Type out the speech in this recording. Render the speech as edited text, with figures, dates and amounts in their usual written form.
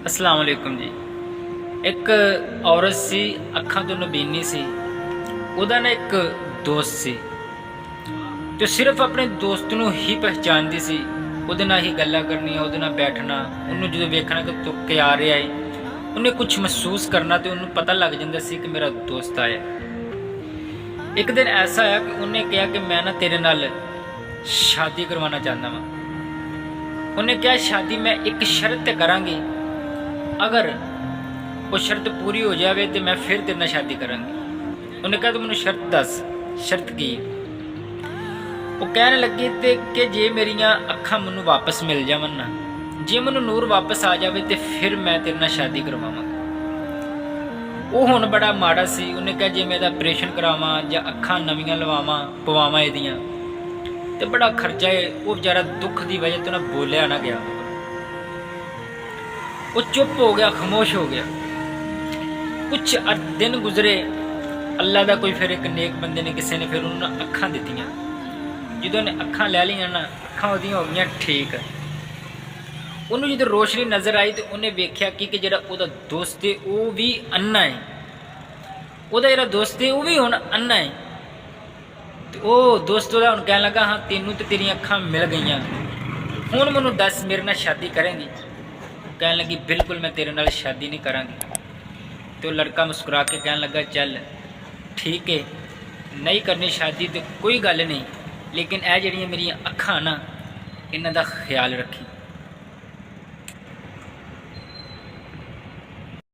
अस्सलाम वालेकुम जी। एक औरत सी, अखां तो नबीनी सी। ਉਹਦਾ ਨਾ ਇੱਕ ਦੋਸਤ ਸੀ ਜੋ ਸਿਰਫ ਆਪਣੇ ਦੋਸਤ ਨੂੰ ਹੀ ਪਹਿਚਾਨਦੀ ਸੀ। ਉਹਦੇ ਨਾਲ ਹੀ ਗੱਲਾਂ ਕਰਨੀਆਂ, ਉਹਦੇ ਨਾਲ ਬੈਠਣਾ, ਉਹਨੂੰ ਜਦੋਂ ਵੇਖਣਾ ਕਿ ਤੁਰ ਕੇ ਆ ਰਿਹਾ ਏ, ਉਹਨੇ ਕੁਝ ਮਹਿਸੂਸ ਕਰਨਾ ਤੇ ਉਹਨੂੰ ਪਤਾ ਲੱਗ ਜਾਂਦਾ ਸੀ ਕਿ ਮੇਰਾ ਦੋਸਤ ਆਇਆ। ਇੱਕ ਦਿਨ ਐਸਾ ਆਇਆ ਕਿ ਉਹਨੇ ਕਿਹਾ ਕਿ ਮੈਂ ਨਾ ਤੇਰੇ ਨਾਲ ਸ਼ਾਦੀ ਕਰਵਾਉਣਾ ਚਾਹੁੰਦਾ ਵਾਂ। ਉਹਨੇ ਕਿਹਾ ਸ਼ਾਦੀ ਮੈਂ ਇੱਕ ਸ਼ਰਤ ਤੇ ਕਰਾਂਗੀ, अगर वो शर्त पूरी हो जाए तो मैं फिर तेरे नाल शादी करांगी। उन्हें कहा तो मैनू शर्त दस, शर्त की? वो कहने लगे तो कि जे मेरिया अखां मैनू वापस मिल जावन ना, जे मैनू नूर वापस आ जाए तो फिर मैं तेरे नाल शादी करवावांगा। वो हुण बड़ा माड़ा सी। उन्हें कहा जे मैं इहदा ऑपरेशन करावां जां अखां नवीं लवावां पवावां इहदियां तो बड़ा खर्चा है। वो बेचारा दुख की वजह तो ना बोलिया ना गया, वो चुप हो गया, खामोश हो गया। कुछ दिन गुजरे, अल्लाह का कोई फिर एक नेक बंदे ने किसी ने फिर उन्होंने अखां दित्तियां। जो उन्हें अखां लै लियां ना, अखां उहदियां हो गई ठीक। उन्होंने जो रोशनी नज़र आई तो उन्हें वेख्या कि जिहड़ा उहदा दोस्त है वो भी अन्ना है, उहदा जिहड़ा दोस्त है वो भी हुण अन्ना है। तो वो दोस्त उहदा हुण कहण लगा हाँ तेनू तो तेरियां अखां मिल गईयां, हुण मैनू दस मेरे नाल शादी करेंगी? कहने लगी बिल्कुल मैं तेरे नाल शादी नहीं करांगी। तो लड़का मुस्कुरा के कहने लगा चल ठीक है, नहीं करनी शादी तो कोई गल नहीं, लेकिन यह जड़ियाँ मेरिया अखां ना इन्हां दा ख्याल रखी।